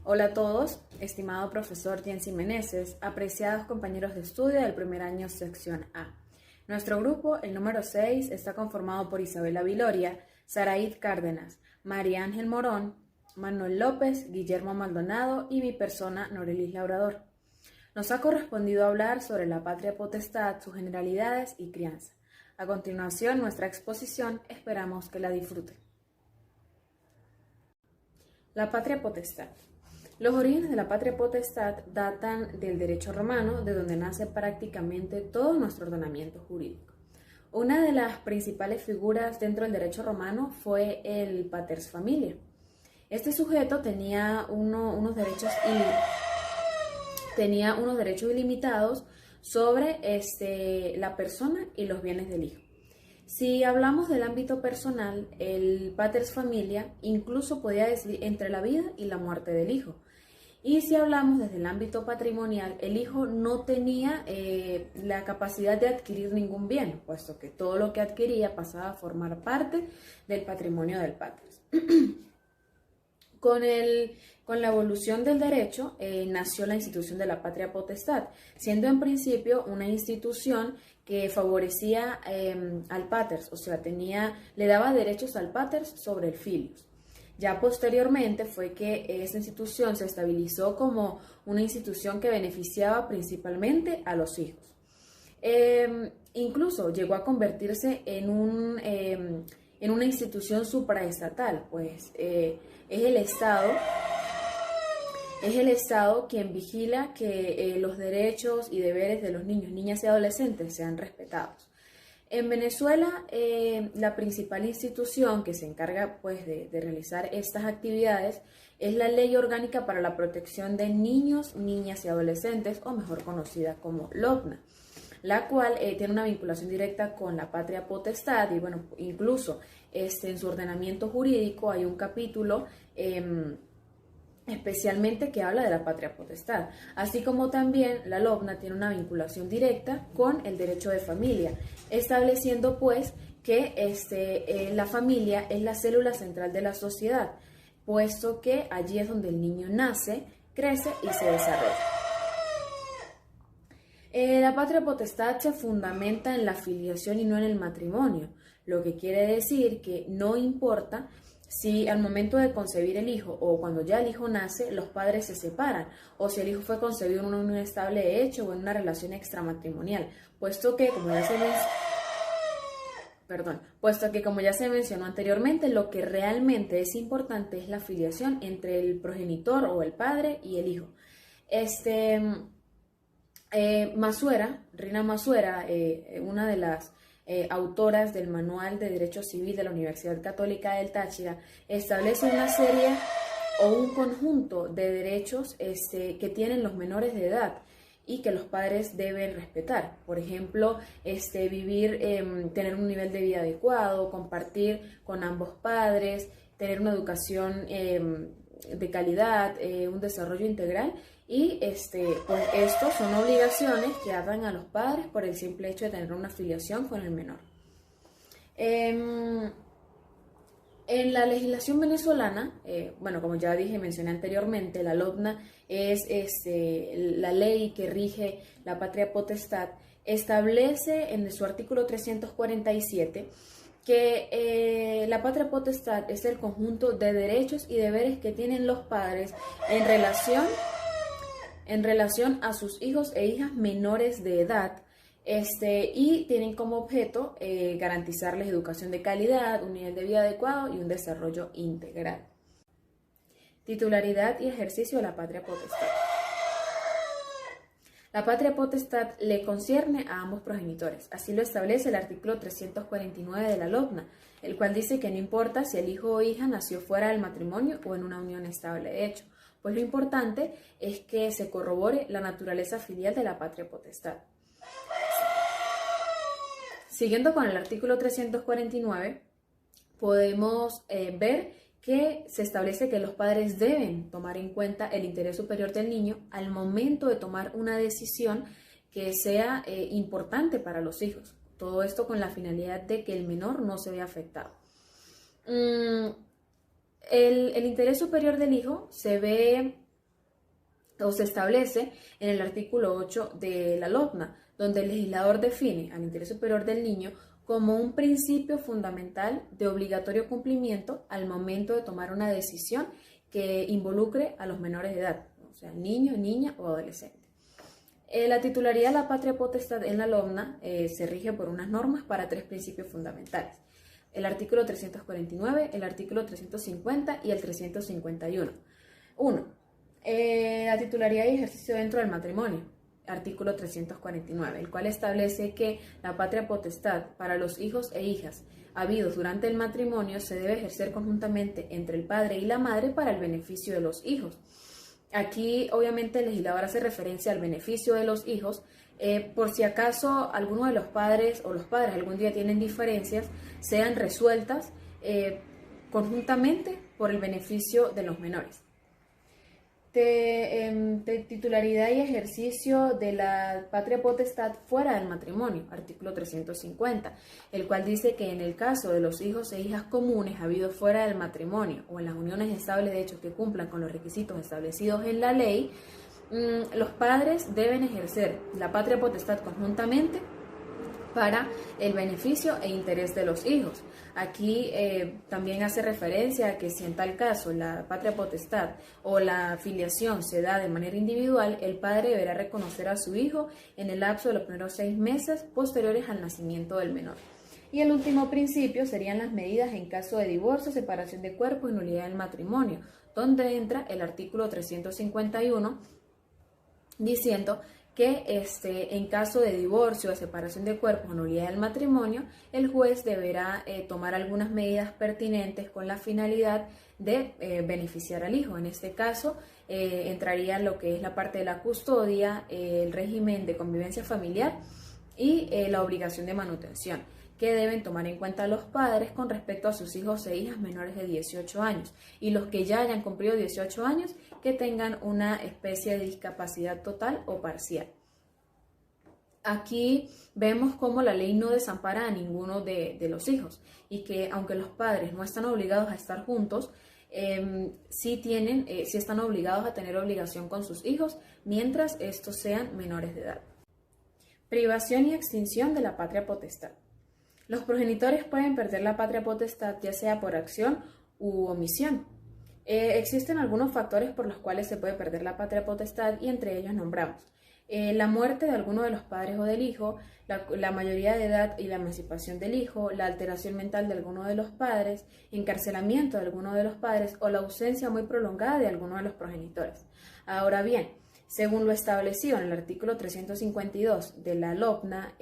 Hola a todos, estimado profesor Jensi Meneses, apreciados compañeros de estudio del primer año sección A. Nuestro grupo, el número 6, está conformado por Isabela Viloria, Saraid Cárdenas, María Ángel Morón, Manuel López, Guillermo Maldonado y mi persona, Norelis Labrador. Nos ha correspondido hablar sobre la patria potestad, sus generalidades y crianza. A continuación, nuestra exposición, esperamos que la disfruten. La patria potestad. Los orígenes de la patria potestad datan del derecho romano, de donde nace prácticamente todo nuestro ordenamiento jurídico. Una de las principales figuras dentro del derecho romano fue el paters familiae. Este sujeto tenía unos derechos ilimitados sobre la persona y los bienes del hijo. Si hablamos del ámbito personal, el paters familiae incluso podía decidir entre la vida y la muerte del hijo. Y si hablamos desde el ámbito patrimonial, el hijo no tenía la capacidad de adquirir ningún bien, puesto que todo lo que adquiría pasaba a formar parte del patrimonio del paters. Con la evolución del derecho nació la institución de la patria potestad, siendo en principio una institución que favorecía al paters, o sea, le daba derechos al paters sobre el filius. Ya posteriormente fue que esta institución se estabilizó como una institución que beneficiaba principalmente a los hijos. Incluso llegó a convertirse en una institución supraestatal, pues es el Estado quien vigila que los derechos y deberes de los niños, niñas y adolescentes sean respetados. En Venezuela, la principal institución que se encarga pues, de realizar estas actividades es la Ley Orgánica para la Protección de Niños, Niñas y Adolescentes, o mejor conocida como LOPNA, la cual tiene una vinculación directa con la patria potestad y bueno, incluso en su ordenamiento jurídico hay un capítulo especialmente que habla de la patria potestad, así como también la LOPNA tiene una vinculación directa con el derecho de familia, estableciendo pues que la familia es la célula central de la sociedad, puesto que allí es donde el niño nace, crece y se desarrolla. La patria potestad se fundamenta en la filiación y no en el matrimonio, lo que quiere decir que no importa si al momento de concebir el hijo o cuando ya el hijo nace, los padres se separan, o si el hijo fue concebido en una unión estable de hecho o en una relación extramatrimonial, puesto que, como ya se mencionó anteriormente, lo que realmente es importante es la filiación entre el progenitor o el padre y el hijo. Rina Masuera, una de las autoras del Manual de Derecho Civil de la Universidad Católica del Táchira, establece una serie o un conjunto de derechos que tienen los menores de edad y que los padres deben respetar. Por ejemplo, tener un nivel de vida adecuado, compartir con ambos padres, tener una educación de calidad, un desarrollo integral y pues estos son obligaciones que atan a los padres por el simple hecho de tener una filiación con el menor. En la legislación venezolana, como ya mencioné anteriormente, la LOPNA es la ley que rige la patria potestad, establece en su artículo 347 que la patria potestad es el conjunto de derechos y deberes que tienen los padres en relación a sus hijos e hijas menores de edad, y tienen como objeto garantizarles educación de calidad, un nivel de vida adecuado y un desarrollo integral. Titularidad y ejercicio de la patria potestad. La patria potestad le concierne a ambos progenitores, así lo establece el artículo 349 de la LOPNA, el cual dice que no importa si el hijo o hija nació fuera del matrimonio o en una unión estable de hecho, pues lo importante es que se corrobore la naturaleza filial de la patria potestad. Siguiendo con el artículo 349, podemos ver que se establece que los padres deben tomar en cuenta el interés superior del niño al momento de tomar una decisión que sea importante para los hijos. Todo esto con la finalidad de que el menor no se vea afectado. El interés superior del hijo se ve o se establece en el artículo 8 de la LOPNA, donde el legislador define al interés superior del niño como un principio fundamental de obligatorio cumplimiento al momento de tomar una decisión que involucre a los menores de edad, o sea, niño, niña o adolescente. La titularidad de la patria potestad en la LOPNA se rige por unas normas para 3 principios fundamentales: el artículo 349, el artículo 350 y el 351. 1. La titularidad y ejercicio dentro del matrimonio, artículo 349, el cual establece que la patria potestad para los hijos e hijas habidos durante el matrimonio se debe ejercer conjuntamente entre el padre y la madre para el beneficio de los hijos. Aquí obviamente el legislador hace referencia al beneficio de los hijos, por si acaso alguno de los padres o los padres algún día tienen diferencias, sean resueltas conjuntamente por el beneficio de los menores. De titularidad y ejercicio de la patria potestad fuera del matrimonio, artículo 350, el cual dice que en el caso de los hijos e hijas comunes habidos fuera del matrimonio o en las uniones estables de hechos que cumplan con los requisitos establecidos en la ley, los padres deben ejercer la patria potestad conjuntamente para el beneficio e interés de los hijos. Aquí también hace referencia a que si en tal caso la patria potestad o la filiación se da de manera individual, el padre deberá reconocer a su hijo en el lapso de los primeros 6 meses posteriores al nacimiento del menor. Y el último principio serían las medidas en caso de divorcio, separación de cuerpos y nulidad del matrimonio, donde entra el artículo 351 diciendo que en caso de divorcio, de separación de cuerpos o nulidad del matrimonio, el juez deberá tomar algunas medidas pertinentes con la finalidad de beneficiar al hijo. En este caso entraría lo que es la parte de la custodia, el régimen de convivencia familiar y la obligación de manutención, que deben tomar en cuenta los padres con respecto a sus hijos e hijas menores de 18 años y los que ya hayan cumplido 18 años que tengan una especie de discapacidad total o parcial. Aquí vemos cómo la ley no desampara a ninguno de los hijos y que aunque los padres no están obligados a estar juntos, sí están obligados a tener obligación con sus hijos mientras estos sean menores de edad. Privación y extinción de la patria potestad. Los progenitores pueden perder la patria potestad ya sea por acción u omisión. Existen algunos factores por los cuales se puede perder la patria potestad y entre ellos nombramos la muerte de alguno de los padres o del hijo, la mayoría de edad y la emancipación del hijo, la alteración mental de alguno de los padres, encarcelamiento de alguno de los padres o la ausencia muy prolongada de alguno de los progenitores. Ahora bien, según lo establecido en el artículo 352 de la LOPNA,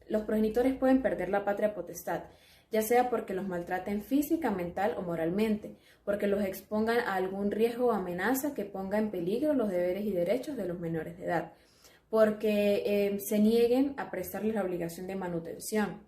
los progenitores pueden perder la patria potestad, ya sea porque los maltraten física, mental o moralmente, porque los expongan a algún riesgo o amenaza que ponga en peligro los deberes y derechos de los menores de edad, porque se nieguen a prestarles la obligación de manutención,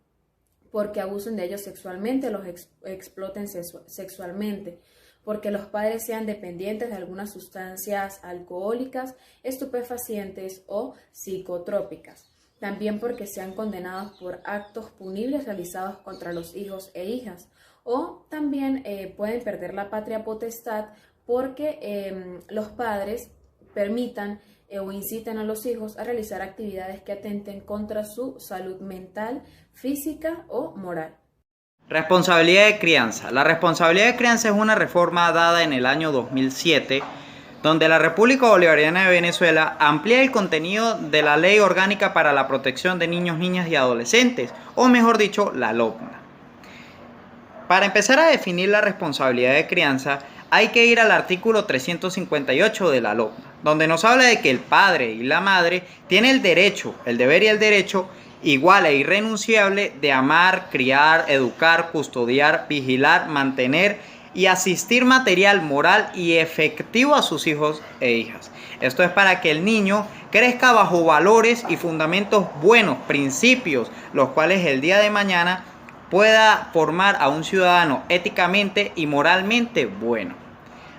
porque abusen de ellos sexualmente, los exploten sexualmente, porque los padres sean dependientes de algunas sustancias alcohólicas, estupefacientes o psicotrópicas. También porque sean condenados por actos punibles realizados contra los hijos e hijas. O también pueden perder la patria potestad porque los padres permitan o inciten a los hijos a realizar actividades que atenten contra su salud mental, física o moral. Responsabilidad de crianza. La responsabilidad de crianza es una reforma dada en el año 2007, donde la República Bolivariana de Venezuela amplía el contenido de la Ley Orgánica para la Protección de Niños, Niñas y Adolescentes, o mejor dicho, la LOPNA. Para empezar a definir la responsabilidad de crianza, hay que ir al artículo 358 de la LOPNA, donde nos habla de que el padre y la madre tienen el derecho, el deber y el derecho igual e irrenunciable de amar, criar, educar, custodiar, vigilar, mantener y asistir material, moral y efectivo a sus hijos e hijas. Esto es para que el niño crezca bajo valores y fundamentos buenos, principios, los cuales el día de mañana pueda formar a un ciudadano éticamente y moralmente bueno.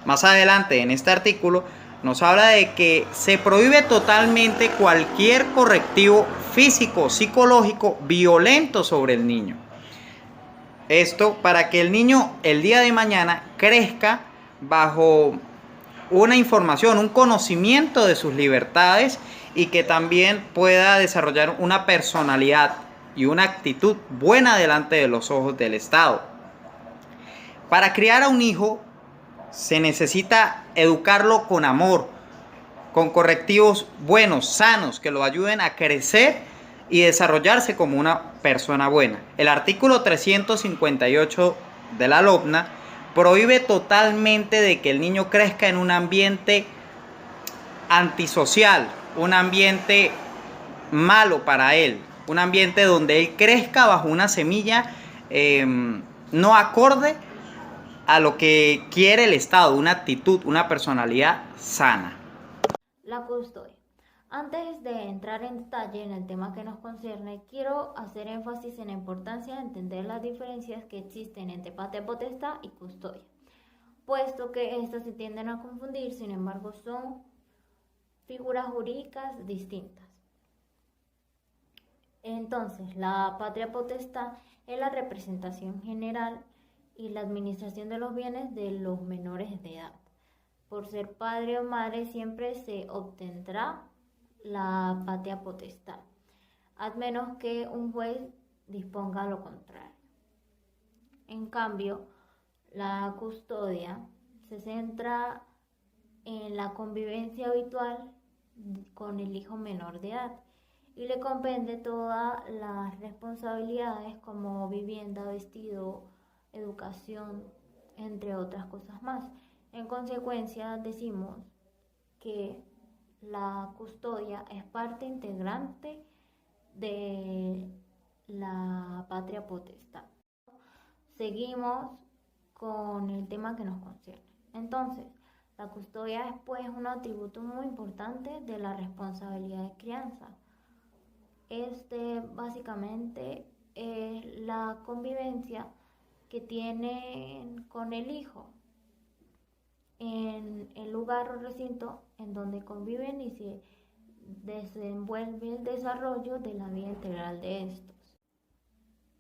Más adelante en este artículo nos habla de que se prohíbe totalmente cualquier correctivo físico, psicológico, violento sobre el niño. Esto para que el niño el día de mañana crezca bajo una información, un conocimiento de sus libertades y que también pueda desarrollar una personalidad y una actitud buena delante de los ojos del Estado. Para criar a un hijo se necesita educarlo con amor, con correctivos buenos, sanos, que lo ayuden a crecer y desarrollarse como una persona buena. El artículo 358 de la LOPNA prohíbe totalmente de que el niño crezca en un ambiente antisocial, un ambiente malo para él, un ambiente donde él crezca bajo una semilla no acorde a lo que quiere el Estado, una actitud, una personalidad sana. La custodia. Antes de entrar en detalle en el tema que nos concierne, quiero hacer énfasis en la importancia de entender las diferencias que existen entre patria potestad y custodia, puesto que estas se tienden a confundir, sin embargo son figuras jurídicas distintas. Entonces, la patria potestad es la representación general y la administración de los bienes de los menores de edad. Por ser padre o madre siempre se obtendrá la patria potestad, a menos que un juez disponga lo contrario. En cambio, la custodia se centra en la convivencia habitual con el hijo menor de edad y le compende todas las responsabilidades como vivienda, vestido, educación, entre otras cosas más. En consecuencia, decimos que la custodia es parte integrante de la patria potestad. Seguimos con el tema que nos concierne. Entonces, la custodia es pues un atributo muy importante de la responsabilidad de crianza. Básicamente es la convivencia que tienen con el hijo en el lugar o recinto en donde conviven y se desenvuelve el desarrollo de la vida integral de estos.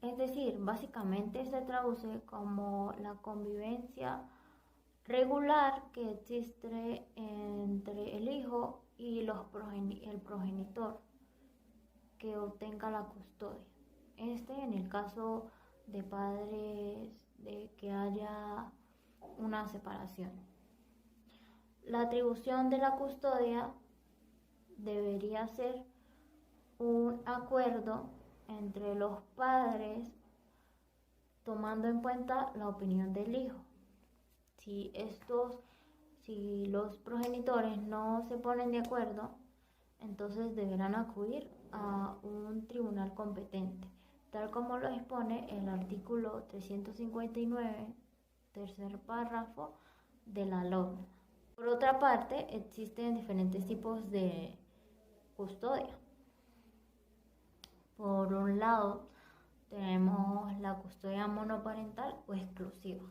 Es decir, básicamente se traduce como la convivencia regular que existe entre el hijo y el progenitor que obtenga la custodia. En el caso de padres de que haya una separación. La atribución de la custodia debería ser un acuerdo entre los padres tomando en cuenta la opinión del hijo. Si los progenitores no se ponen de acuerdo, entonces deberán acudir a un tribunal competente, tal como lo dispone el artículo 359, tercer párrafo de la LOPNA. Por otra parte, existen diferentes tipos de custodia. Por un lado, tenemos la custodia monoparental o exclusiva.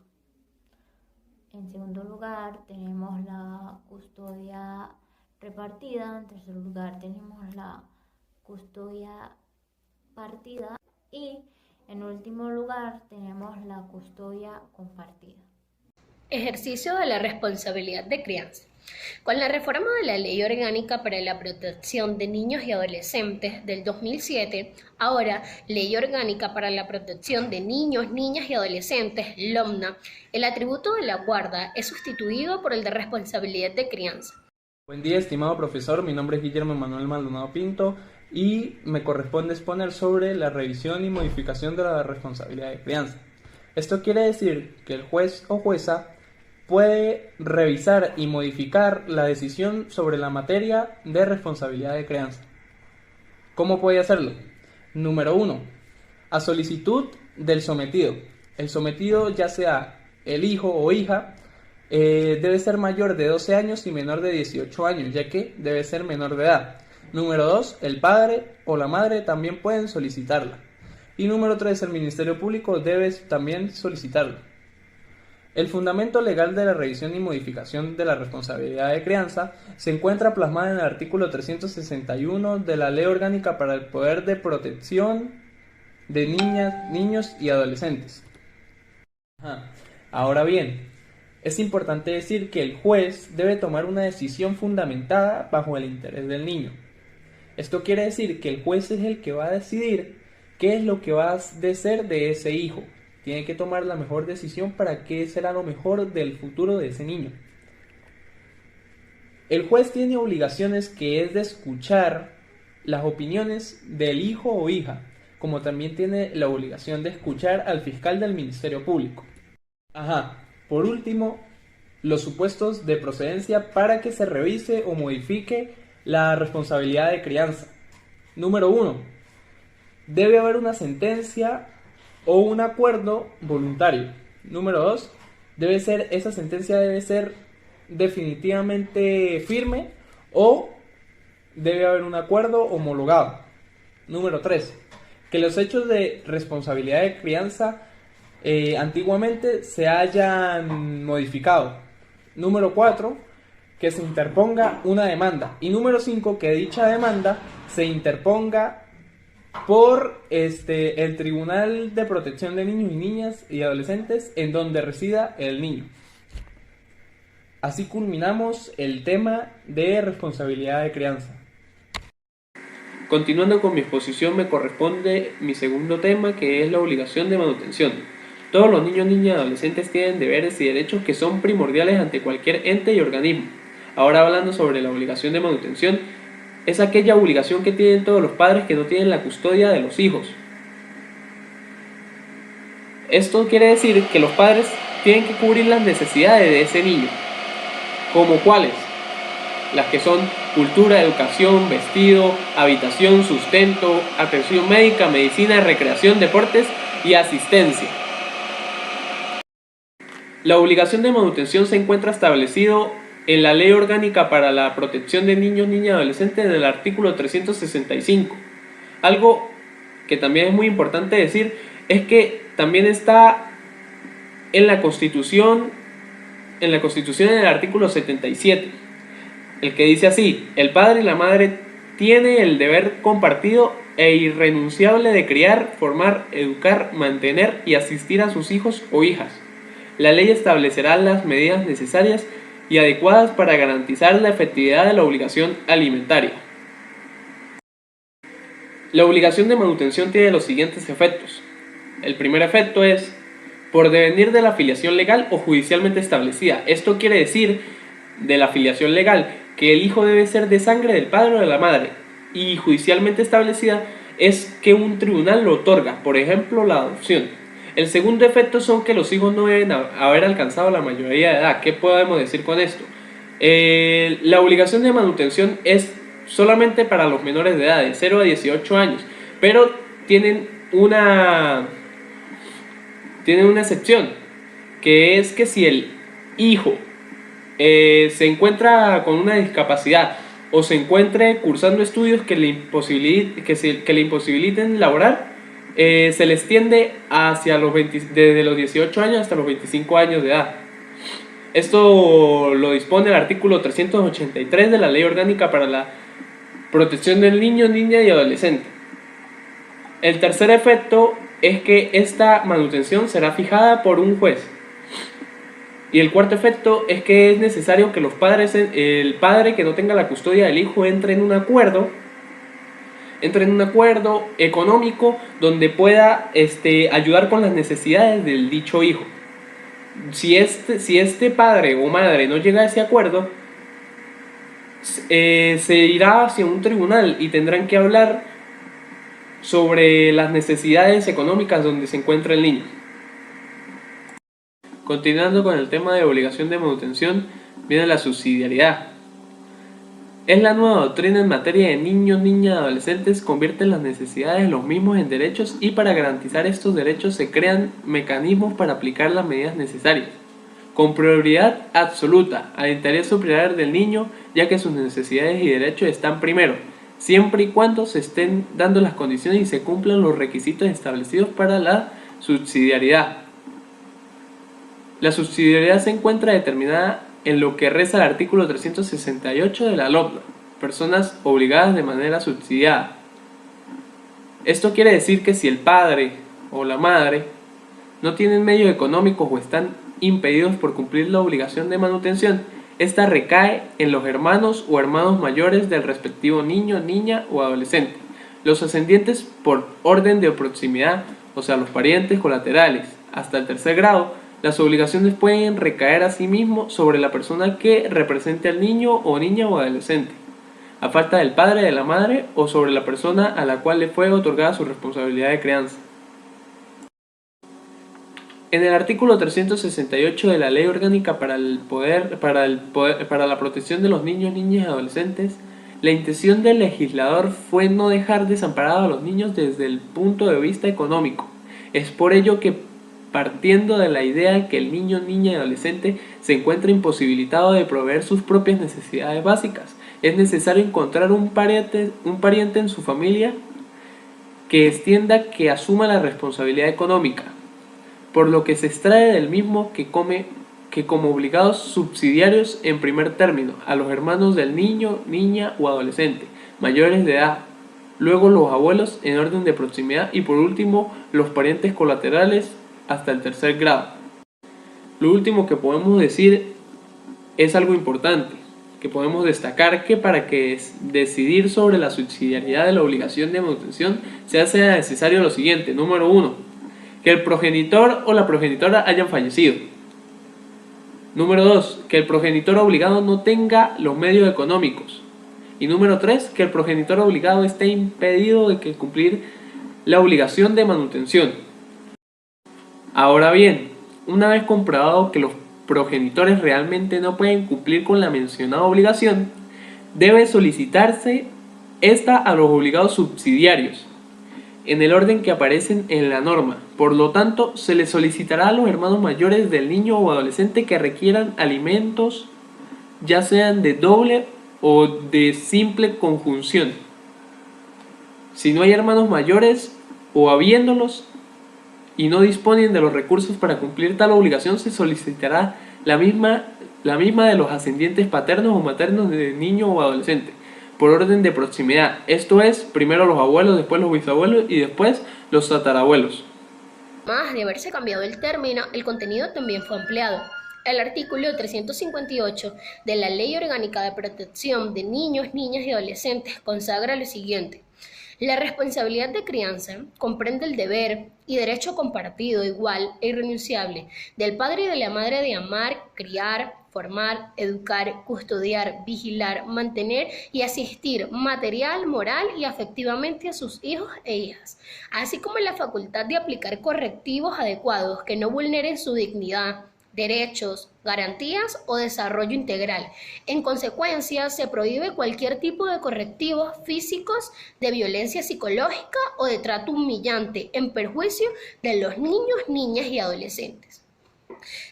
En segundo lugar, tenemos la custodia repartida. En tercer lugar, tenemos la custodia partida. Y en último lugar, tenemos la custodia compartida. Ejercicio de la responsabilidad de crianza. Con la reforma de la Ley Orgánica para la Protección de Niños y Adolescentes del 2007, ahora Ley Orgánica para la Protección de Niños, Niñas y Adolescentes, LOMNA, el atributo de la guarda es sustituido por el de responsabilidad de crianza. Buen día, estimado profesor. Mi nombre es Guillermo Manuel Maldonado Pinto y me corresponde exponer sobre la revisión y modificación de la responsabilidad de crianza. Esto quiere decir que el juez o jueza puede revisar y modificar la decisión sobre la materia de responsabilidad de crianza. ¿Cómo puede hacerlo? Número 1. A solicitud del sometido. El sometido, ya sea el hijo o hija, debe ser mayor de 12 años y menor de 18 años, ya que debe ser menor de edad. Número 2. El padre o la madre también pueden solicitarla. Y número 3. El Ministerio Público debe también solicitarla. El fundamento legal de la revisión y modificación de la responsabilidad de crianza se encuentra plasmado en el artículo 361 de la Ley Orgánica para el Poder de Protección de Niñas, Niños y Adolescentes. Ahora bien, Es importante decir que el juez debe tomar una decisión fundamentada bajo el interés del niño. Esto quiere decir que el juez es el que va a decidir qué es lo que va a ser de ese hijo. Tiene que tomar la mejor decisión para qué será lo mejor del futuro de ese niño. El juez tiene obligaciones que es de escuchar las opiniones del hijo o hija, como también tiene la obligación de escuchar al fiscal del Ministerio Público. Por último, los supuestos de procedencia para que se revise o modifique la responsabilidad de crianza. Número 1. Debe haber una sentencia o un acuerdo voluntario. Número 2. Esa sentencia debe ser definitivamente firme o debe haber un acuerdo homologado. Número 3. Que los hechos de responsabilidad de crianza antiguamente se hayan modificado. Número 4. Que se interponga una demanda. Y número 5. Que dicha demanda se interponga por el Tribunal de Protección de Niños y Niñas y Adolescentes en donde resida el niño. Así culminamos el tema de responsabilidad de crianza. Continuando con mi exposición, me corresponde mi segundo tema, que es la obligación de manutención. Todos los niños, niñas y adolescentes tienen deberes y derechos que son primordiales ante cualquier ente y organismo. Ahora, hablando sobre la obligación de manutención, es aquella obligación que tienen todos los padres que no tienen la custodia de los hijos. Esto quiere decir que los padres tienen que cubrir las necesidades de ese niño. ¿Como cuáles? Las que son cultura, educación, vestido, habitación, sustento, atención médica, medicina, recreación, deportes y asistencia. La obligación de manutención se encuentra establecido en la Ley Orgánica para la Protección de Niños, Niñas y Adolescentes en el artículo 365. Algo que también es muy importante decir es que también está en la Constitución en el artículo 77, el que dice así: el padre y la madre tienen el deber compartido e irrenunciable de criar, formar, educar, mantener y asistir a sus hijos o hijas. La ley establecerá las medidas necesarias y adecuadas para garantizar la efectividad de la obligación alimentaria. La obligación de manutención tiene los siguientes efectos. El primer efecto es por devenir de la filiación legal o judicialmente establecida. Esto quiere decir, de la filiación legal, que el hijo debe ser de sangre del padre o de la madre, y judicialmente establecida es que un tribunal lo otorga, por ejemplo, la adopción. El segundo efecto son que los hijos no deben haber alcanzado la mayoría de edad. ¿Qué podemos decir con esto? La obligación de manutención es solamente para los menores de edad, de 0 a 18 años, pero tienen una excepción, que es que si el hijo se encuentra con una discapacidad o se encuentre cursando estudios que le imposibiliten laborar, se les tiende hacia desde los 18 años hasta los 25 años de edad. Esto lo dispone el artículo 383 de la Ley Orgánica para la Protección del Niño, Niña y Adolescente. El tercer efecto es que esta manutención será fijada por un juez. Y el cuarto efecto es que es necesario que el padre que no tenga la custodia del hijo entre en un acuerdo económico donde pueda ayudar con las necesidades del dicho hijo. Si este padre o madre no llega a ese acuerdo, se irá hacia un tribunal y tendrán que hablar sobre las necesidades económicas donde se encuentra el niño. Continuando con el tema de obligación de manutención, viene la subsidiariedad. Es la nueva doctrina en materia de niños, niñas y adolescentes, convierte las necesidades de los mismos en derechos, y para garantizar estos derechos se crean mecanismos para aplicar las medidas necesarias, con prioridad absoluta al interés superior del niño, ya que sus necesidades y derechos están primero, siempre y cuando se estén dando las condiciones y se cumplan los requisitos establecidos para la subsidiariedad. La subsidiariedad se encuentra determinada en lo que reza el artículo 368 de la LOPLA, personas obligadas de manera subsidiada. Esto quiere decir que si el padre o la madre no tienen medios económicos o están impedidos por cumplir la obligación de manutención, esta recae en los hermanos o hermanos mayores del respectivo niño, niña o adolescente. Los ascendientes por orden de proximidad, o sea, los parientes colaterales, hasta el tercer grado, las obligaciones pueden recaer asimismo sobre la persona que represente al niño o niña o adolescente, a falta del padre, de la madre o sobre la persona a la cual le fue otorgada su responsabilidad de crianza. En el artículo 368 de la Ley Orgánica para la Protección de los Niños, Niñas y Adolescentes, la intención del legislador fue no dejar desamparados a los niños desde el punto de vista económico. Es por ello que, partiendo de la idea que el niño, niña y adolescente se encuentra imposibilitado de proveer sus propias necesidades básicas, es necesario encontrar un pariente en su familia que asuma la responsabilidad económica, por lo que se extrae del mismo que como obligados subsidiarios en primer término a los hermanos del niño, niña o adolescente, mayores de edad, luego los abuelos en orden de proximidad y por último los parientes colaterales hasta el tercer grado. Lo último que podemos decir es algo importante, que podemos destacar que para que decidir sobre la subsidiariedad de la obligación de manutención se hace necesario lo siguiente. Número 1. Que el progenitor o la progenitora hayan fallecido. Número 2. Que el progenitor obligado no tenga los medios económicos. Y número 3. Que el progenitor obligado esté impedido de cumplir la obligación de manutención. Ahora bien, una vez comprobado que los progenitores realmente no pueden cumplir con la mencionada obligación, debe solicitarse esta a los obligados subsidiarios, en el orden que aparecen en la norma. Por lo tanto, se les solicitará a los hermanos mayores del niño o adolescente que requieran alimentos, ya sean de doble o de simple conjunción. Si no hay hermanos mayores o habiéndolos y no disponen de los recursos para cumplir tal obligación, se solicitará la misma de los ascendientes paternos o maternos del niño o adolescente, por orden de proximidad, esto es, primero los abuelos, después los bisabuelos y después los tatarabuelos. Además de haberse cambiado el término, el contenido también fue ampliado. El artículo 358 de la Ley Orgánica de Protección de Niños, Niñas y Adolescentes consagra lo siguiente. La responsabilidad de crianza comprende el deber y derecho compartido, igual e irrenunciable del padre y de la madre de amar, criar, formar, educar, custodiar, vigilar, mantener y asistir material, moral y afectivamente a sus hijos e hijas, así como la facultad de aplicar correctivos adecuados que no vulneren su dignidad, derechos, garantías o desarrollo integral. En consecuencia, se prohíbe cualquier tipo de correctivos físicos, de violencia psicológica o de trato humillante en perjuicio de los niños, niñas y adolescentes.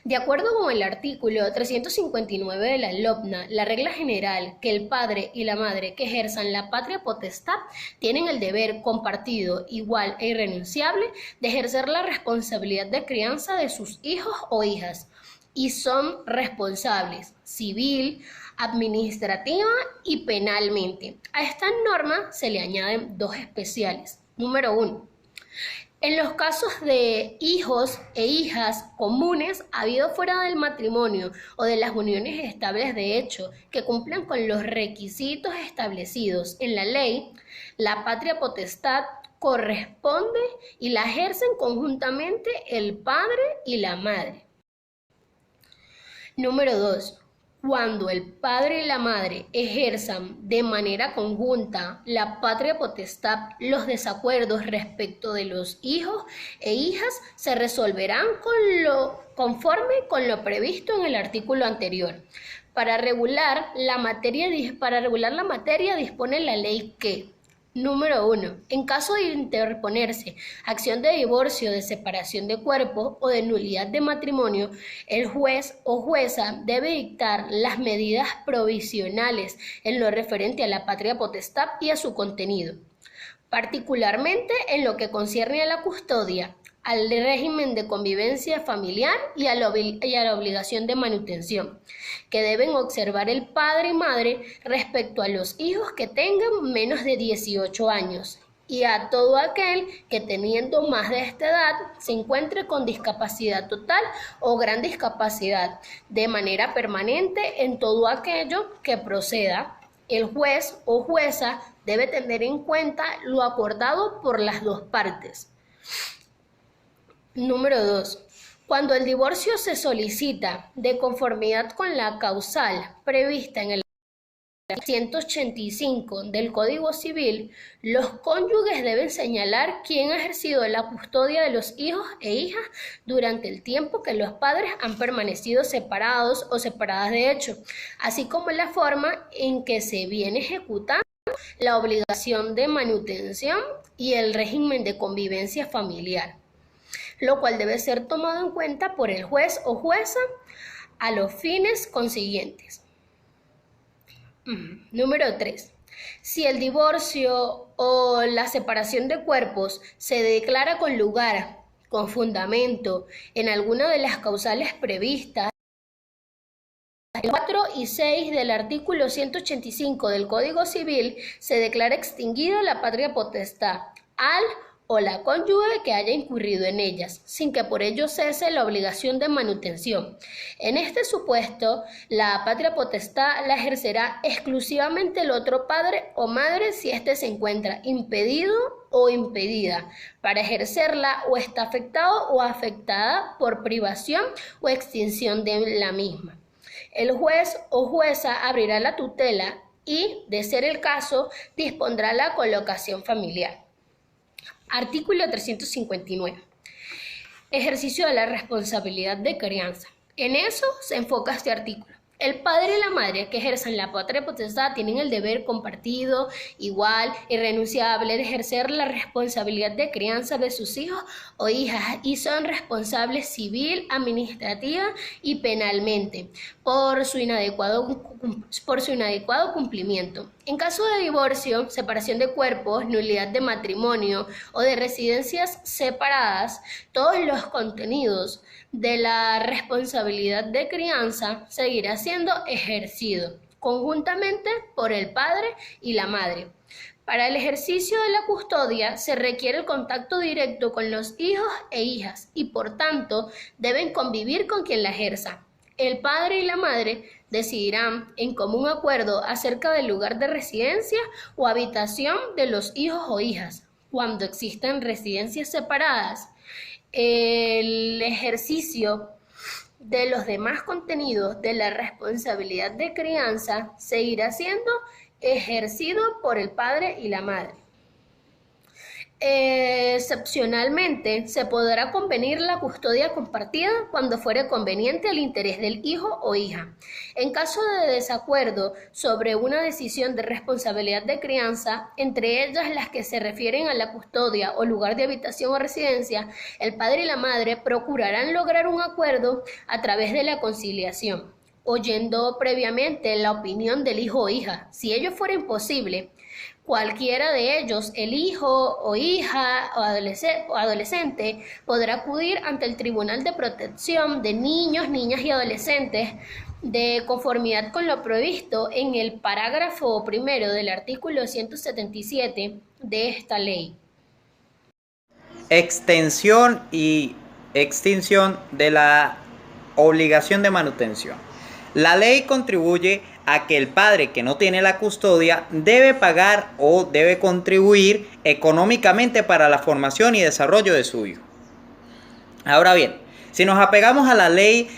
De acuerdo con el artículo 359 de la LOPNA, la regla general que el padre y la madre que ejerzan la patria potestad tienen el deber compartido, igual e irrenunciable de ejercer la responsabilidad de crianza de sus hijos o hijas y son responsables civil, administrativa y penalmente. A esta norma se le añaden dos especiales. Número 1. En los casos de hijos e hijas comunes habido fuera del matrimonio o de las uniones estables de hecho que cumplan con los requisitos establecidos en la ley, la patria potestad corresponde y la ejercen conjuntamente el padre y la madre. Número 2. Cuando el padre y la madre ejerzan de manera conjunta la patria potestad, los desacuerdos respecto de los hijos e hijas se resolverán conforme con lo previsto en el artículo anterior. Para regular la materia dispone la ley que: Número 1. En caso de interponerse acción de divorcio, de separación de cuerpo o de nulidad de matrimonio, el juez o jueza debe dictar las medidas provisionales en lo referente a la patria potestad y a su contenido, particularmente en lo que concierne a la custodia, al régimen de convivencia familiar y a la obligación de manutención, que deben observar el padre y madre respecto a los hijos que tengan menos de 18 años y a todo aquel que teniendo más de esta edad se encuentre con discapacidad total o gran discapacidad de manera permanente en todo aquello que proceda. El juez o jueza debe tener en cuenta lo acordado por las dos partes. Número 2. Cuando el divorcio se solicita de conformidad con la causal prevista en el 185 del Código Civil, los cónyuges deben señalar quién ha ejercido la custodia de los hijos e hijas durante el tiempo que los padres han permanecido separados o separadas de hecho, así como la forma en que se viene ejecutando la obligación de manutención y el régimen de convivencia familiar, lo cual debe ser tomado en cuenta por el juez o jueza a los fines consiguientes. Número 3. Si el divorcio o la separación de cuerpos se declara con lugar, con fundamento, en alguna de las causales previstas, 4 y 6 del artículo 185 del Código Civil, se declara extinguida la patria potestad al o la cónyuge que haya incurrido en ellas, sin que por ello cese la obligación de manutención. En este supuesto, la patria potestad la ejercerá exclusivamente el otro padre o madre si éste se encuentra impedido o impedida para ejercerla o está afectado o afectada por privación o extinción de la misma. El juez o jueza abrirá la tutela y, de ser el caso, dispondrá la colocación familiar. Artículo 359. Ejercicio de la responsabilidad de crianza. En eso se enfoca este artículo. El padre y la madre que ejerzan la patria potestad tienen el deber compartido, igual, irrenunciable de ejercer la responsabilidad de crianza de sus hijos o hijas y son responsables civil, administrativa y penalmente por su inadecuado cumplimiento. En caso de divorcio, separación de cuerpos, nulidad de matrimonio o de residencias separadas, todos los contenidos de la responsabilidad de crianza seguirá siendo ejercido conjuntamente por el padre y la madre. Para el ejercicio de la custodia se requiere el contacto directo con los hijos e hijas y por tanto deben convivir con quien la ejerza. El padre y la madre decidirán en común acuerdo acerca del lugar de residencia o habitación de los hijos o hijas. Cuando existan residencias separadas, el ejercicio de los demás contenidos de la responsabilidad de crianza seguirá siendo ejercido por el padre y la madre. Excepcionalmente, se podrá convenir la custodia compartida cuando fuere conveniente al interés del hijo o hija. En caso de desacuerdo sobre una decisión de responsabilidad de crianza, entre ellas las que se refieren a la custodia o lugar de habitación o residencia, el padre y la madre procurarán lograr un acuerdo a través de la conciliación, oyendo previamente la opinión del hijo o hija. Si ello fuera imposible, cualquiera de ellos, el hijo o hija o adolescente, podrá acudir ante el Tribunal de Protección de Niños, Niñas y Adolescentes de conformidad con lo previsto en el parágrafo primero del artículo 177 de esta ley. Extensión y extinción de la obligación de manutención. La ley contribuye a que el padre que no tiene la custodia debe pagar o debe contribuir económicamente para la formación y desarrollo de su hijo. Ahora bien, si nos apegamos a la ley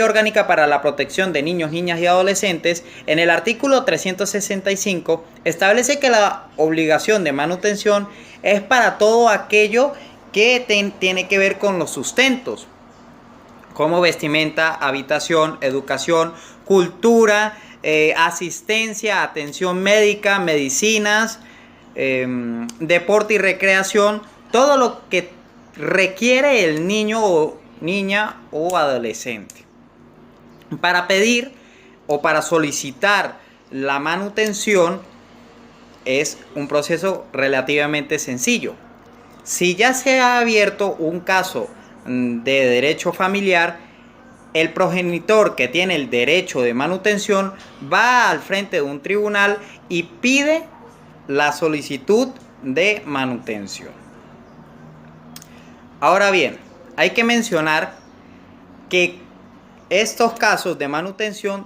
orgánica para la protección de niños, niñas y adolescentes, en el artículo 365 establece que la obligación de manutención es para todo aquello que tiene que ver con los sustentos, como vestimenta, habitación, educación, cultura, asistencia, atención médica, medicinas, deporte y recreación, todo lo que requiere el niño o niña o adolescente. Para pedir o para solicitar la manutención es un proceso relativamente sencillo. Si ya se ha abierto un caso de derecho familiar, el progenitor que tiene el derecho de manutención va al frente de un tribunal y pide la solicitud de manutención. Ahora bien, hay que mencionar que estos casos de manutención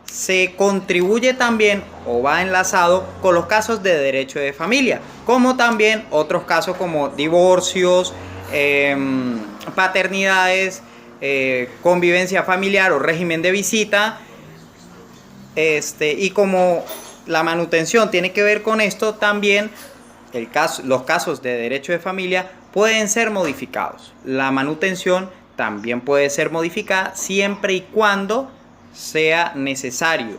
se contribuye también o va enlazado con los casos de derecho de familia, como también otros casos como divorcios, paternidades, convivencia familiar o régimen de visita. Y como la manutención tiene que ver con esto, también los casos de derecho de familia pueden ser modificados. La manutención también puede ser modificada siempre y cuando sea necesario.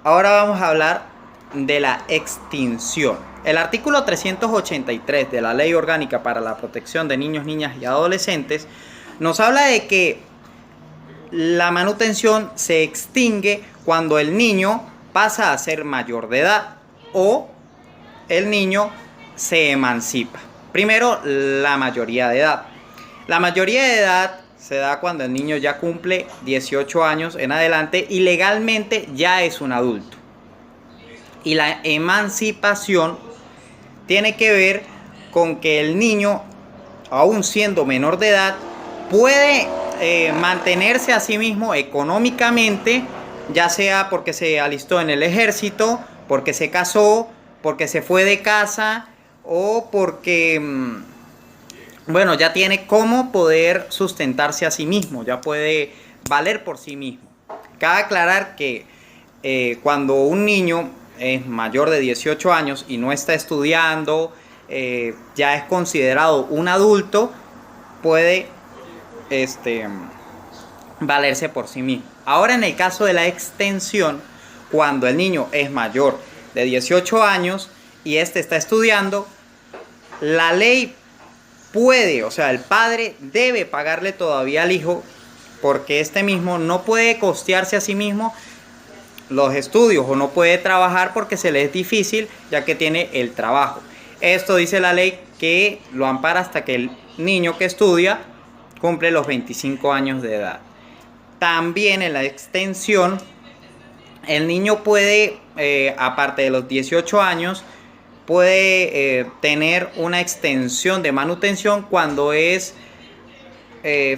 Ahora vamos a hablar de la extinción. El artículo 383 de la Ley Orgánica para la Protección de Niños, Niñas y Adolescentes nos habla de que la manutención se extingue cuando el niño pasa a ser mayor de edad o el niño se emancipa. Primero, la mayoría de edad. La mayoría de edad se da cuando el niño ya cumple 18 años en adelante y legalmente ya es un adulto. Y la emancipación tiene que ver con que el niño, aún siendo menor de edad, puede mantenerse a sí mismo económicamente, ya sea porque se alistó en el ejército, porque se casó, porque se fue de casa o porque ya tiene cómo poder sustentarse a sí mismo, ya puede valer por sí mismo. Cabe aclarar que cuando un niño es mayor de 18 años y no está estudiando, ya es considerado un adulto, puede valerse por sí mismo. Ahora, en el caso de la extensión, cuando el niño es mayor de 18 años y está estudiando, la ley puede, o sea, el padre debe pagarle todavía al hijo porque este mismo no puede costearse a sí mismo los estudios o no puede trabajar porque se le es difícil ya que tiene el trabajo. Esto dice la ley que lo ampara hasta que el niño que estudia cumple los 25 años de edad. También en la extensión, el niño puede, aparte de los 18 años, puede tener una extensión de manutención cuando es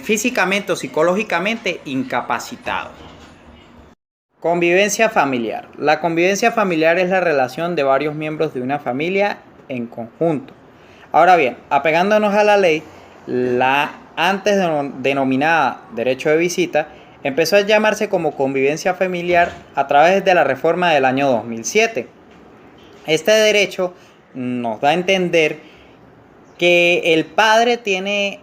físicamente o psicológicamente incapacitado. Convivencia familiar. La convivencia familiar es la relación de varios miembros de una familia en conjunto. Ahora bien, apegándonos a la ley, la antes denominada derecho de visita empezó a llamarse como convivencia familiar a través de la reforma del año 2007. Este derecho nos da a entender que el padre tiene,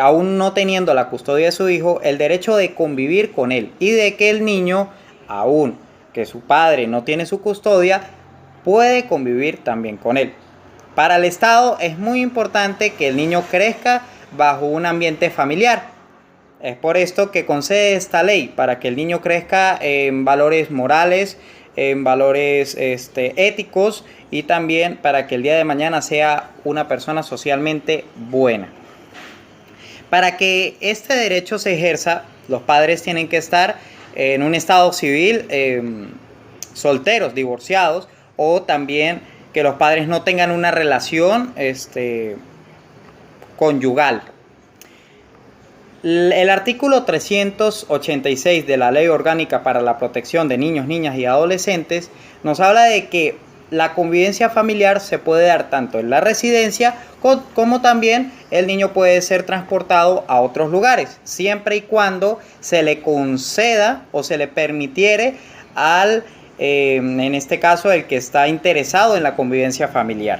aún no teniendo la custodia de su hijo, el derecho de convivir con él y de que el niño, aún que su padre no tiene su custodia, puede convivir también con él. Para el Estado es muy importante que el niño crezca bajo un ambiente familiar. Es por esto que concede esta ley, para que el niño crezca en valores morales, en valores éticos y también para que el día de mañana sea una persona socialmente buena. Para que este derecho se ejerza, los padres tienen que estar en un estado civil, solteros, divorciados, o también que los padres no tengan una relación conyugal. El artículo 386 de la Ley Orgánica para la Protección de Niños, Niñas y Adolescentes nos habla de que la convivencia familiar se puede dar tanto en la residencia como también el niño puede ser transportado a otros lugares, siempre y cuando se le conceda o se le permitiere al, en este caso, el que está interesado en la convivencia familiar.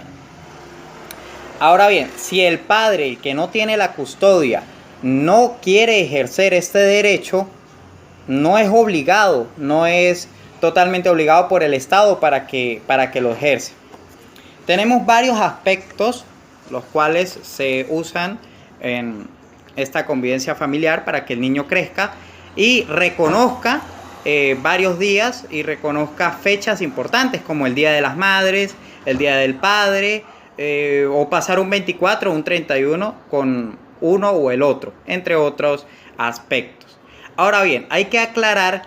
Ahora bien, si el padre, el que no tiene la custodia, no quiere ejercer este derecho, no es obligado, no es totalmente obligado por el Estado para que lo ejerce. Tenemos varios aspectos los cuales se usan en esta convivencia familiar para que el niño crezca y reconozca varios días y reconozca fechas importantes como el Día de las Madres, el Día del Padre, o pasar un 24 o un 31 con uno o el otro, entre otros aspectos. Ahora bien, hay que aclarar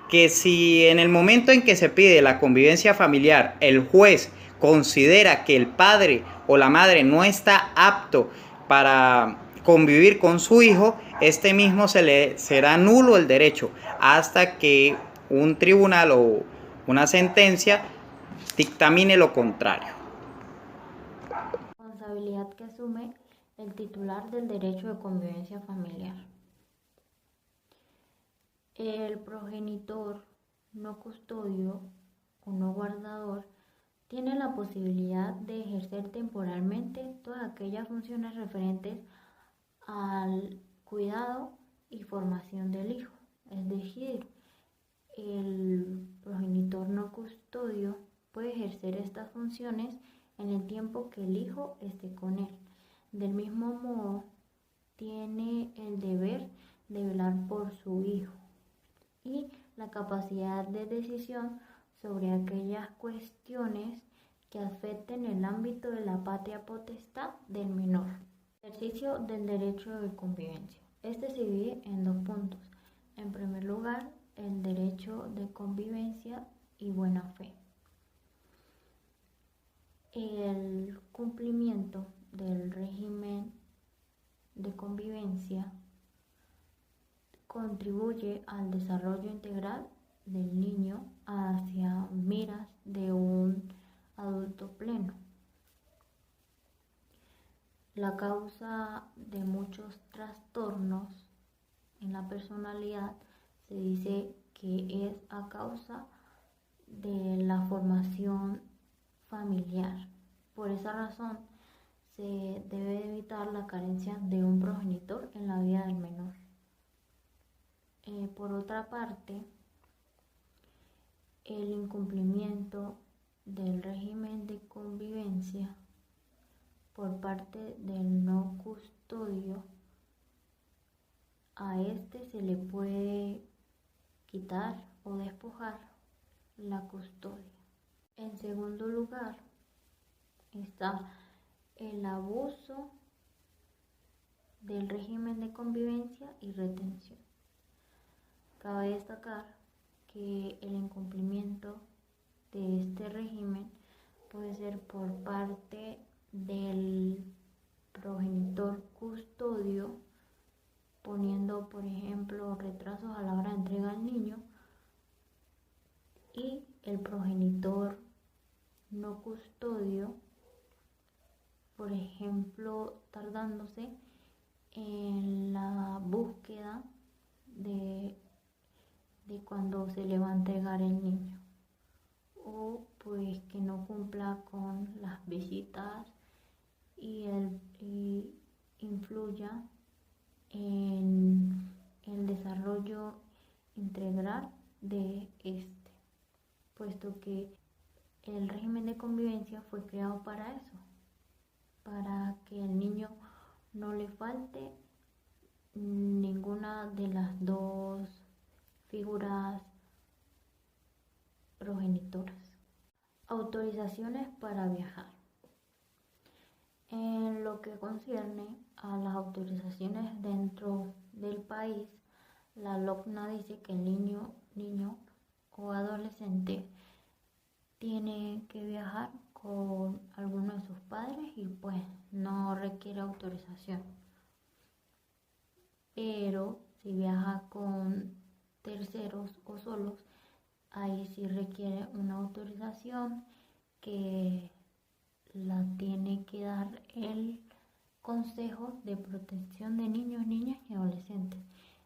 que si en el momento en que se pide la convivencia familiar, el juez considera que el padre o la madre no está apto para convivir con su hijo, este mismo se le será nulo el derecho hasta que un tribunal o una sentencia dictamine lo contrario. Responsabilidad que asume el titular del derecho de convivencia familiar. El progenitor no custodio o no guardador tiene la posibilidad de ejercer temporalmente todas aquellas funciones referentes al cuidado y formación del hijo. Es decir, el progenitor no custodio puede ejercer estas funciones en el tiempo que el hijo esté con él. Del mismo modo, tiene el deber de velar por su hijo y la capacidad de decisión sobre aquellas cuestiones que afecten el ámbito de la patria potestad del menor. Ejercicio del derecho de convivencia. Este se divide en dos puntos. En primer lugar, el derecho de convivencia y buena fe. El cumplimiento del régimen de convivencia contribuye al desarrollo integral del niño hacia miras de un adulto pleno. La causa de muchos trastornos en la personalidad se dice que es a causa de la formación familiar. Por esa razón, se debe evitar la carencia de un progenitor en la vida del menor. Por otra parte, el incumplimiento del régimen de convivencia por parte del no custodio, a este se le puede quitar o despojar la custodia. En segundo lugar, está el abuso del régimen de convivencia y retención. Cabe destacar que el incumplimiento de este régimen puede ser por parte del progenitor custodio, poniendo, por ejemplo, retrasos a la hora de entrega al niño, y el progenitor no custodio, por ejemplo, tardándose en la búsqueda de cuando se le va a entregar el niño, o pues que no cumpla con las visitas y influya en el desarrollo integral de este, puesto que el régimen de convivencia fue creado para eso, para que el niño no le falte ninguna de las dos figuras progenitoras. Autorizaciones para viajar. En lo que concierne a las autorizaciones dentro del país, la LOCNA dice que el niño o adolescente tiene que viajar con alguno de sus padres y pues no requiere autorización. Pero si viaja con terceros o solos, ahí sí requiere una autorización que la tiene que dar el Consejo de Protección de Niños, Niñas y Adolescentes.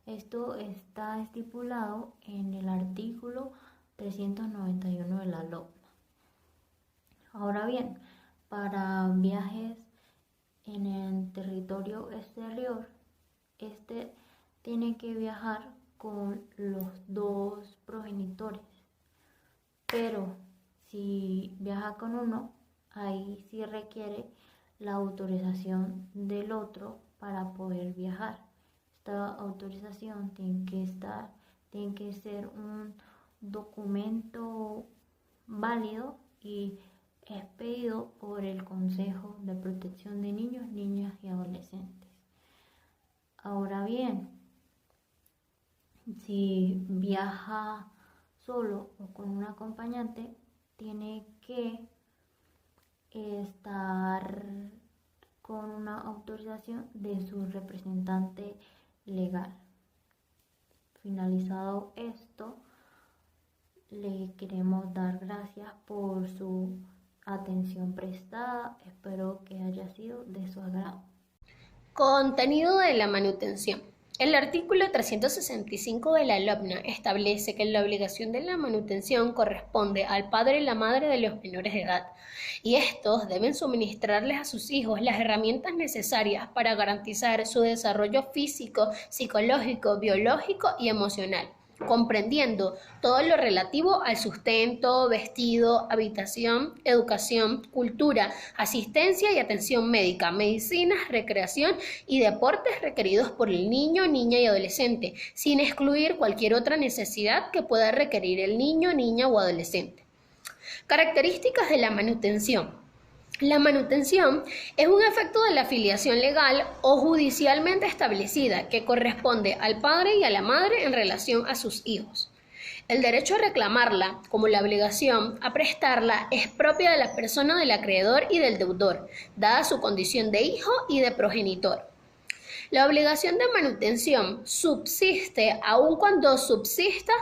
Esto está estipulado en el artículo 391 de la LOCNA. Ahora bien, para viajes en el territorio exterior, este tiene que viajar con los dos progenitores, pero si viaja con uno, ahí sí requiere la autorización del otro para poder viajar. Esta autorización tiene que ser un documento válido y expedido por el Consejo de Protección de Niños, Niñas y Adolescentes. Ahora bien, si viaja solo o con un acompañante, tiene que estar con una autorización de su representante legal. Finalizado esto, le queremos dar gracias por su atención prestada. Espero que haya sido de su agrado. Contenido de la manutención. El artículo 365 de la LOPNA establece que la obligación de la manutención corresponde al padre y la madre de los menores de edad, y estos deben suministrarles a sus hijos las herramientas necesarias para garantizar su desarrollo físico, psicológico, biológico y emocional, comprendiendo todo lo relativo al sustento, vestido, habitación, educación, cultura, asistencia y atención médica, medicinas, recreación y deportes requeridos por el niño, niña y adolescente, sin excluir cualquier otra necesidad que pueda requerir el niño, niña o adolescente. Características de la manutención. La manutención es un efecto de la filiación legal o judicialmente establecida que corresponde al padre y a la madre en relación a sus hijos. El derecho a reclamarla, como la obligación a prestarla, es propia de la persona del acreedor y del deudor, dada su condición de hijo y de progenitor. La obligación de manutención subsiste aun cuando subsista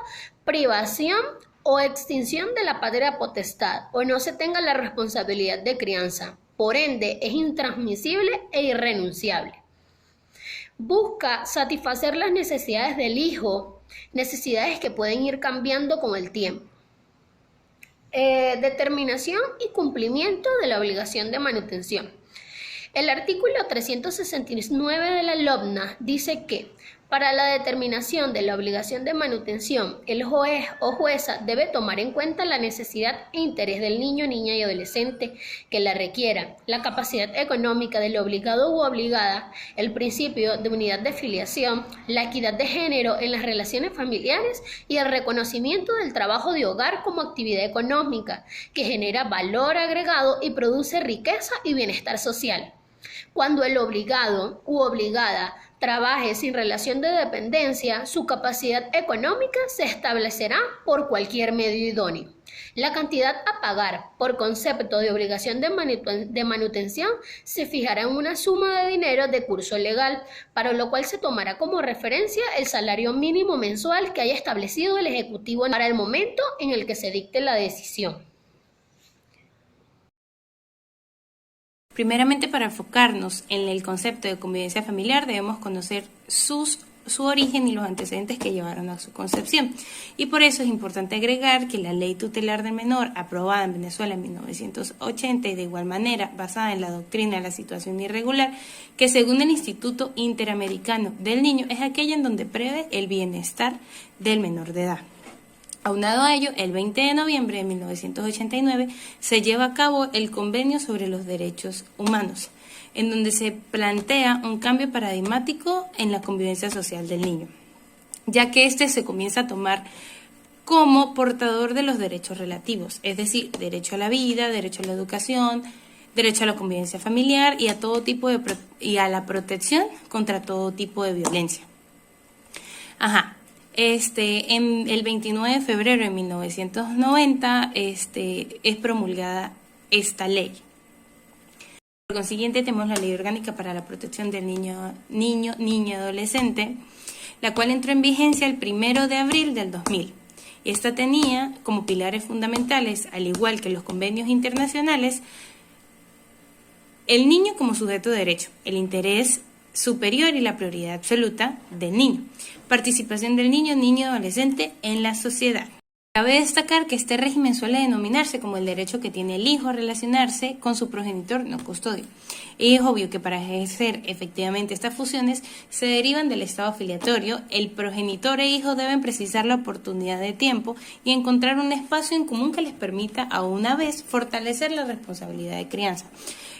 privación o extinción de la patria potestad o no se tenga la responsabilidad de crianza. Por ende, es intransmisible e irrenunciable. Busca satisfacer las necesidades del hijo, necesidades que pueden ir cambiando con el tiempo. Determinación y cumplimiento de la obligación de manutención. El artículo 369 de la LOPNA dice que para la determinación de la obligación de manutención, el juez o jueza debe tomar en cuenta la necesidad e interés del niño, niña y adolescente que la requiera, la capacidad económica del obligado u obligada, el principio de unidad de filiación, la equidad de género en las relaciones familiares y el reconocimiento del trabajo de hogar como actividad económica que genera valor agregado y produce riqueza y bienestar social. Cuando el obligado u obligada trabaje sin relación de dependencia, su capacidad económica se establecerá por cualquier medio idóneo. La cantidad a pagar por concepto de obligación de manutención se fijará en una suma de dinero de curso legal, para lo cual se tomará como referencia el salario mínimo mensual que haya establecido el Ejecutivo para el momento en el que se dicte la decisión. Primeramente, para enfocarnos en el concepto de convivencia familiar, debemos conocer su origen y los antecedentes que llevaron a su concepción. Y por eso es importante agregar que la Ley Tutelar del Menor, aprobada en Venezuela en 1980 y de igual manera basada en la doctrina de la situación irregular, que según el Instituto Interamericano del Niño es aquella en donde prevé el bienestar del menor de edad. Aunado a ello, el 20 de noviembre de 1989 se lleva a cabo el Convenio sobre los Derechos Humanos, en donde se plantea un cambio paradigmático en la convivencia social del niño, ya que éste se comienza a tomar como portador de los derechos relativos, es decir, derecho a la vida, derecho a la educación, derecho a la convivencia familiar y a la protección contra todo tipo de violencia. En el 29 de febrero de 1990 es promulgada esta ley. Por consiguiente, tenemos la Ley Orgánica para la Protección del Niño, Niña y Adolescente, la cual entró en vigencia el 1 de abril del 2000. Esta tenía como pilares fundamentales, al igual que los convenios internacionales, el niño como sujeto de derecho, el interés superior y la prioridad absoluta del niño, participación del niño, niña y adolescente en la sociedad. Cabe destacar que este régimen suele denominarse como el derecho que tiene el hijo a relacionarse con su progenitor no custodio. Y es obvio que para ejercer efectivamente estas funciones se derivan del estado filiatorio. El progenitor e hijo deben precisar la oportunidad de tiempo y encontrar un espacio en común que les permita a una vez fortalecer la responsabilidad de crianza.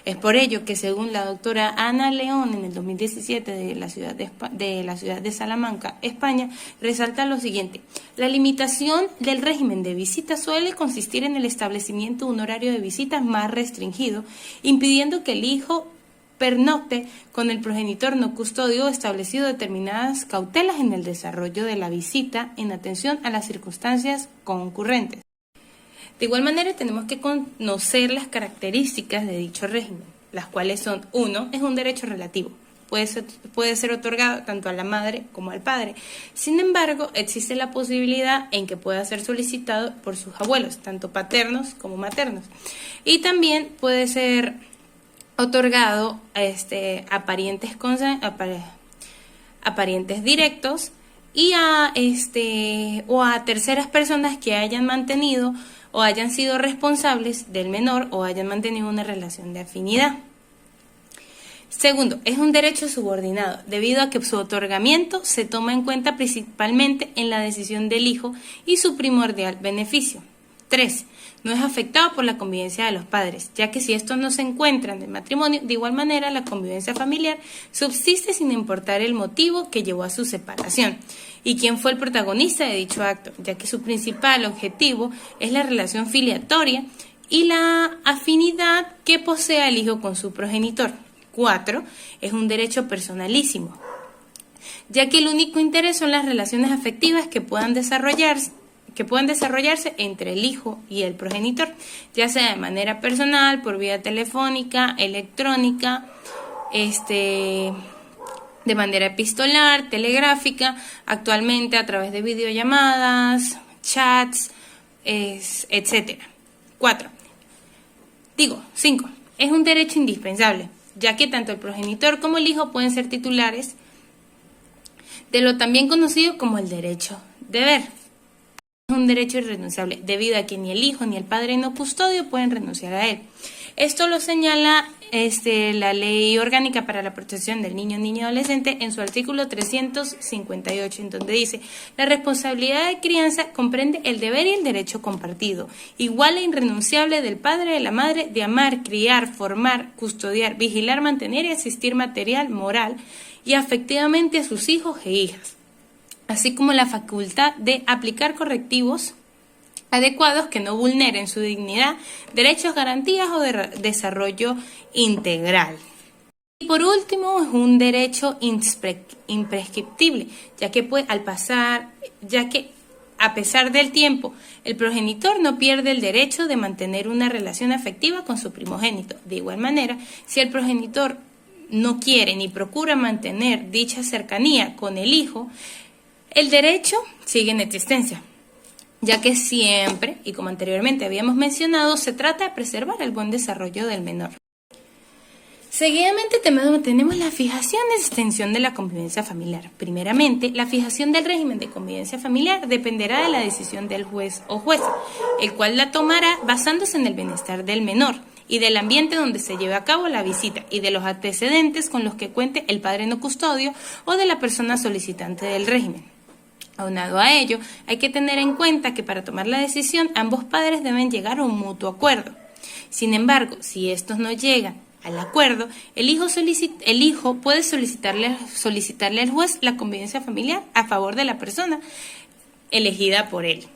Es por ello que, según la doctora Ana León en el 2017 de la ciudad de Salamanca, España, resalta lo siguiente: la limitación del régimen de visitas suele consistir en el establecimiento de un horario de visitas más restringido, impidiendo que el hijo pernocte con el progenitor no custodio, establecido determinadas cautelas en el desarrollo de la visita en atención a las circunstancias concurrentes. De igual manera, tenemos que conocer las características de dicho régimen, las cuales son: 1. Es un derecho relativo. Puede ser otorgado tanto a la madre como al padre. Sin embargo, existe la posibilidad en que pueda ser solicitado por sus abuelos, tanto paternos como maternos. Y también puede ser otorgado a parientes directos y o a terceras personas que hayan mantenido o hayan sido responsables del menor o hayan mantenido una relación de afinidad. Segundo, es un derecho subordinado, debido a que su otorgamiento se toma en cuenta principalmente en la decisión del hijo y su primordial beneficio. 3. No es afectado por la convivencia de los padres, ya que si estos no se encuentran en el matrimonio, de igual manera la convivencia familiar subsiste sin importar el motivo que llevó a su separación y quién fue el protagonista de dicho acto, ya que su principal objetivo es la relación filiatoria y la afinidad que posea el hijo con su progenitor. 4. Es un derecho personalísimo, ya que el único interés son las relaciones afectivas que puedan desarrollarse entre el hijo y el progenitor, ya sea de manera personal, por vía telefónica, electrónica, de manera epistolar, telegráfica, actualmente a través de videollamadas, chats, etc. 5. Es un derecho indispensable, ya que tanto el progenitor como el hijo pueden ser titulares de lo también conocido como el derecho de ver. Es un derecho irrenunciable, debido a que ni el hijo ni el padre no custodio pueden renunciar a él. Esto lo señala la Ley Orgánica para la Protección del Niño, Niña y Adolescente en su artículo 358, en donde dice: la responsabilidad de crianza comprende el deber y el derecho compartido, igual e irrenunciable del padre y de la madre, de amar, criar, formar, custodiar, vigilar, mantener y asistir material, moral y afectivamente a sus hijos e hijas, así como la facultad de aplicar correctivos adecuados que no vulneren su dignidad, derechos, garantías o desarrollo integral. Y por último, es un derecho imprescriptible, ya que a pesar del tiempo, el progenitor no pierde el derecho de mantener una relación afectiva con su primogénito. De igual manera, si el progenitor no quiere ni procura mantener dicha cercanía con el hijo, el derecho sigue en existencia, ya que siempre, y como anteriormente habíamos mencionado, se trata de preservar el buen desarrollo del menor. Seguidamente tenemos la fijación y extensión de la convivencia familiar. Primeramente, la fijación del régimen de convivencia familiar dependerá de la decisión del juez o jueza, el cual la tomará basándose en el bienestar del menor y del ambiente donde se lleve a cabo la visita y de los antecedentes con los que cuente el padre no custodio o de la persona solicitante del régimen. Aunado a ello, hay que tener en cuenta que para tomar la decisión ambos padres deben llegar a un mutuo acuerdo. Sin embargo, si estos no llegan al acuerdo, el hijo puede solicitarle al juez la convivencia familiar a favor de la persona elegida por él.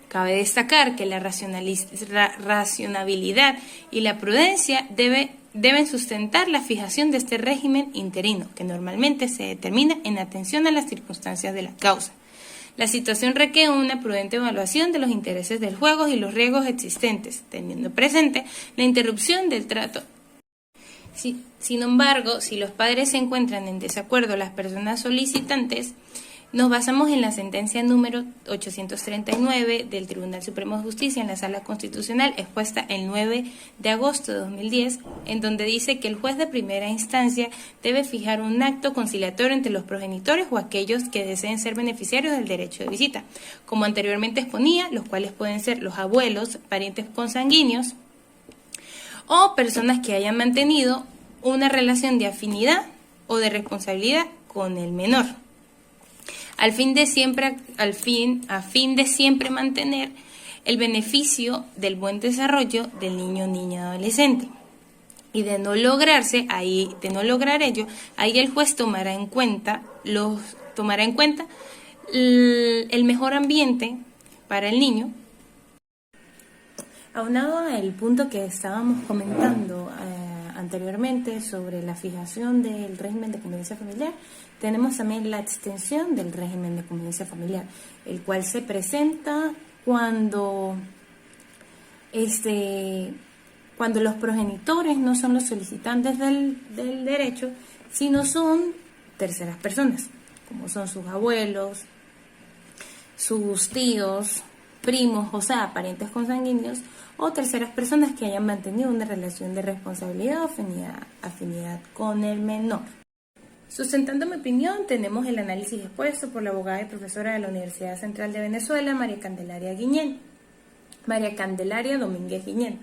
Cabe destacar que la racionalidad y la prudencia deben sustentar la fijación de este régimen interino, que normalmente se determina en atención a las circunstancias de la causa. La situación requiere una prudente evaluación de los intereses del juego y los riesgos existentes, teniendo presente la interrupción del trato. Sin embargo, si los padres se encuentran en desacuerdo, las personas solicitantes, nos basamos en la sentencia número 839 del Tribunal Supremo de Justicia en la Sala Constitucional, expuesta el 9 de agosto de 2010, en donde dice que el juez de primera instancia debe fijar un acto conciliatorio entre los progenitores o aquellos que deseen ser beneficiarios del derecho de visita, como anteriormente exponía, los cuales pueden ser los abuelos, parientes consanguíneos o personas que hayan mantenido una relación de afinidad o de responsabilidad con el menor, a fin de siempre mantener el beneficio del buen desarrollo del niño, niña, adolescente. Y de no lograr ello, ahí el juez tomará en cuenta el mejor ambiente para el niño. Aunado al punto que estábamos comentando anteriormente sobre la fijación del régimen de convivencia familiar, tenemos también la extensión del régimen de convivencia familiar, el cual se presenta cuando los progenitores no son los solicitantes del derecho, sino son terceras personas, como son sus abuelos, sus tíos, primos, o sea, parientes consanguíneos, o terceras personas que hayan mantenido una relación de responsabilidad o afinidad con el menor. Sustentando mi opinión, tenemos el análisis expuesto por la abogada y profesora de la Universidad Central de Venezuela, María Candelaria Domínguez Guiñén,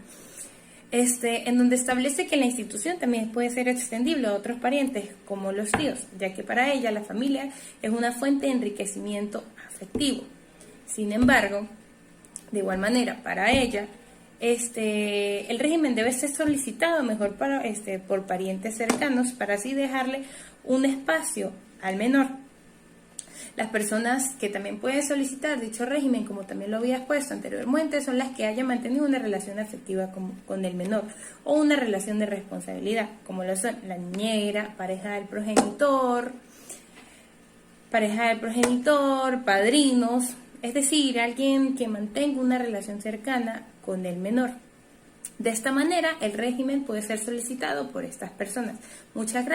en donde establece que la institución también puede ser extendible a otros parientes, como los tíos, ya que para ella la familia es una fuente de enriquecimiento afectivo. Sin embargo, de igual manera, para ella, el régimen debe ser solicitado mejor por parientes cercanos, para así dejarle un espacio al menor. Las personas que también pueden solicitar dicho régimen, como también lo había expuesto anteriormente, son las que hayan mantenido una relación afectiva con el menor o una relación de responsabilidad, como lo son la niñera, pareja del progenitor, padrinos, es decir, alguien que mantenga una relación cercana con el menor. De esta manera, el régimen puede ser solicitado por estas personas. Muchas gracias.